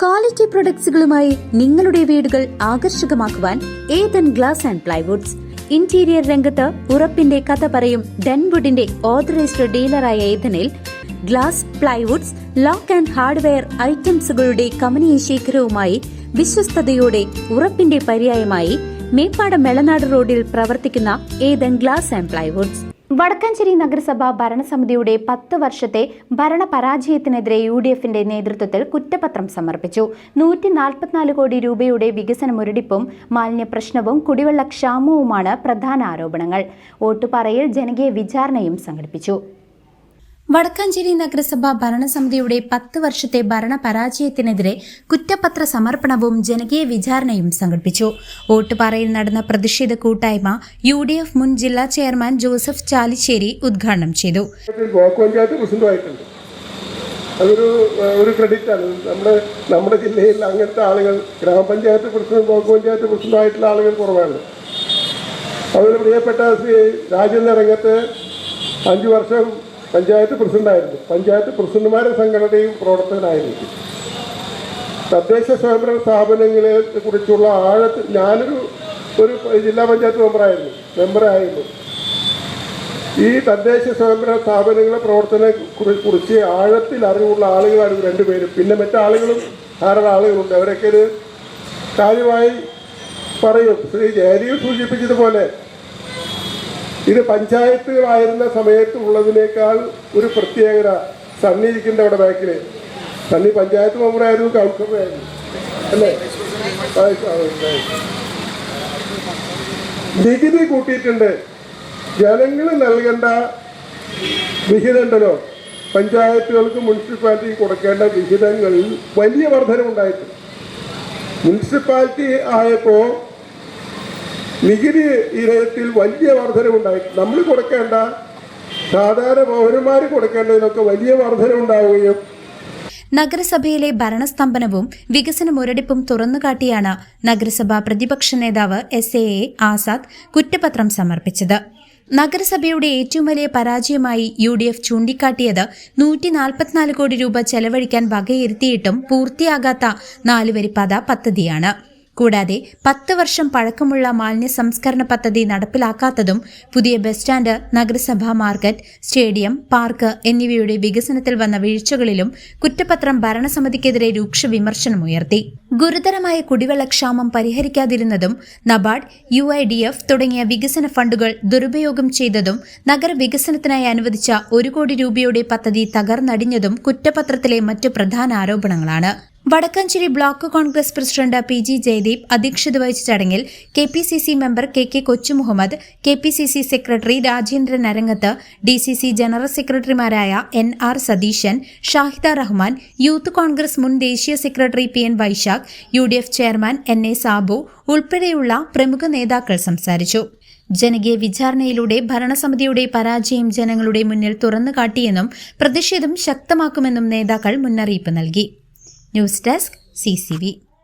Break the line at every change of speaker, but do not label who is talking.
Quality പ്രൊഡക്ട്സുകളുമായി നിങ്ങളുടെ വീടുകൾ ആകർഷകമാക്കുവാൻ Ethan glass and plywoods. Interior രംഗത്ത് ഉറപ്പിന്റെ കഥ പറയും ഡെൻവുഡിന്റെ ഓതറൈസ്ഡ് ഡീലറായ ഏതനിൽ glass, plywoods, lock and hardware ഐറ്റംസുകളുടെ കമനീയ ശേഖരവുമായി വിശ്വസ്തയോടെ ഉറപ്പിന്റെ പര്യായമായി മേപ്പാടം മെളനാട് റോഡിൽ പ്രവർത്തിക്കുന്ന Ethan glass and plywoods. Wadakkanchery നഗരസഭ ഭരണസമിതിയുടെ 10 വർഷത്തെ ഭരണപരാജയത്തിനെതിരെ UDFന്റെ നേതൃത്വത്തിൽ കുറ്റപത്രം സമർപ്പിച്ചു. 144 കോടി രൂപയുടെ വികസന മുരടിപ്പും മാലിന്യ പ്രശ്നവും കുടിവെള്ള ക്ഷാമവുമാണ് പ്രധാന ആരോപണങ്ങൾ. ഓട്ടുപാറയിൽ ജനകീയ വിചാരണയും സംഘടിപ്പിച്ചു. വടക്കാഞ്ചേരി നഗരസഭ ഭരണസമിതിയുടെ 10 വർഷത്തെ ഭരണപരാജയത്തിനെതിരെ കുറ്റപത്ര സമർപ്പണവും ജനകീയ വിചാരണയും സംഘടിപ്പിച്ചു. ഓട്ടുപാറയിൽ നടന്ന പ്രതിഷേധ കൂട്ടായ്മ UDF മുൻ ജില്ലാ ചെയർമാൻ ജോസഫ് ചാലിശ്ശേരി ഉദ്ഘാടനം ചെയ്തു.
അതൊരു ക്രെഡിറ്റ് ആണ്. നമ്മുടെ ജില്ലയിൽ അങ്ങനത്തെ ആളുകൾ ഗ്രാമപഞ്ചായത്ത് പ്രസിഡന്റ്, ബ്ലോക്ക് പഞ്ചായത്ത് പ്രസിഡന്റായിട്ടുള്ള ആളുകൾ കുറവാണ്. അതുപോലെ പ്രിയപ്പെട്ട ശ്രീ രാജേന്ദ്ര രംഗത്ത് 5 വർഷം പഞ്ചായത്ത് പ്രസിഡന്റായിരുന്നു. പഞ്ചായത്ത് പ്രസിഡന്റുമാരുടെ സംഘടനയും പ്രവർത്തകനായിരുന്നു. തദ്ദേശ സ്വയംഭരണ സ്ഥാപനങ്ങളെ കുറിച്ചുള്ള ആഴത്തിൽ ഞാനൊരു ജില്ലാ പഞ്ചായത്ത് മെമ്പറായിരുന്നു. ഈ തദ്ദേശ സ്വയംഭരണ സ്ഥാപനങ്ങളെ പ്രവർത്തനത്തെ കുറിച്ച് ആഴത്തിൽ അറിവുള്ള ആളുകളാണ് 2 പേരും. പിന്നെ മറ്റാളുകളും ധാരാളം ആളുകളുണ്ട്. അവരൊക്കെ ഇത് കാര്യമായി പറയും. ശ്രീ ജയരീവ് സൂചിപ്പിച്ചതുപോലെ ഇത് പഞ്ചായത്തുകളായിരുന്ന സമയത്ത് ഉള്ളതിനേക്കാൾ ഒരു പ്രത്യേകത സണ്ണിരിക്കേണ്ട അവിടെ ബാക്കിൽ. സണ്ണി പഞ്ചായത്ത് മെമ്പറായിരുന്നു, കൗൺസിലറായിരുന്നു, അല്ലേ? നികുതി കൂട്ടിയിട്ടുണ്ട്. ജനങ്ങൾ നൽകേണ്ട വിഹിതമുണ്ടല്ലോ, പഞ്ചായത്തുകൾക്ക് മുനിസിപ്പാലിറ്റി കൊടുക്കേണ്ട വിഹിതങ്ങളിൽ വലിയ വർധനവുണ്ടായിട്ടുണ്ട്. മുനിസിപ്പാലിറ്റി ആയപ്പോൾ നികുതി ഇനത്തിൽ വലിയ വർധനവുണ്ടായിട്ടുണ്ട്. നമ്മൾ കൊടുക്കേണ്ട, സാധാരണ പൗരന്മാർ കൊടുക്കേണ്ടതിനൊക്കെ വലിയ വർധനവുണ്ടാവുകയും
നഗരസഭയിലെ ഭരണസ്തംഭനവും വികസന മുരടിപ്പും തുറന്നുകാട്ടിയാണ് നഗരസഭാ പ്രതിപക്ഷ നേതാവ് SAA ആസാദ് കുറ്റപത്രം സമർപ്പിച്ചത്. നഗരസഭയുടെ ഏറ്റവും വലിയ പരാജയമായി UDF ചൂണ്ടിക്കാട്ടിയത് 144 കോടി രൂപ ചെലവഴിക്കാൻ വകയിരുത്തിയിട്ടും പൂർത്തിയാകാത്ത 4-വരിപ്പാത പദ്ധതിയാണ്. കൂടാതെ 10 വർഷം പഴക്കമുള്ള മാലിന്യ സംസ്കരണ പദ്ധതി നടപ്പിലാക്കാത്തതും പുതിയ ബസ് സ്റ്റാൻഡ്, നഗരസഭാ മാർക്കറ്റ്, സ്റ്റേഡിയം, പാർക്ക് എന്നിവയുടെ വികസനത്തിൽ വന്ന വീഴ്ചകളിലും കുറ്റപത്രം ഭരണസമിതിക്കെതിരെ രൂക്ഷ വിമർശനമുയർത്തി. ഗുരുതരമായ കുടിവെള്ളക്ഷാമം പരിഹരിക്കാതിരുന്നതും നബാർഡ്, UIDF തുടങ്ങിയ വികസന ഫണ്ടുകൾ ദുരുപയോഗം ചെയ്തതും നഗരവികസനത്തിനായി അനുവദിച്ച 1 കോടി രൂപയുടെ പദ്ധതി തകർന്നടിഞ്ഞതും കുറ്റപത്രത്തിലെ മറ്റു പ്രധാന ആരോപണങ്ങളാണ്. Wadakkanchery block Congress president PG Jayadeep അധ്യക്ഷത വഹിച്ച ചടങ്ങിൽ KPCC member KK Kochumuhammed, KPCC secretary Rajendran Arangath, DCC general സെക്രട്ടറിമാരായ NR സതീശൻ, ഷാഹിദ റഹ്മാൻ, യൂത്ത് കോൺഗ്രസ് മുൻ ദേശീയ secretary PN Vaishakh, UDF chairman NA Sabu ഉൾപ്പെടെയുള്ള പ്രമുഖ നേതാക്കൾ സംസാരിച്ചു. ജനകീയ വിചാരണയിലൂടെ ഭരണസമിതിയുടെ പരാജയം ജനങ്ങളുടെ മുന്നിൽ തുറന്നുകാട്ടിയെന്നും പ്രതിഷേധം ശക്തമാക്കുമെന്നും നേതാക്കൾ മുന്നറിയിപ്പ് നൽകി. News desk CCV.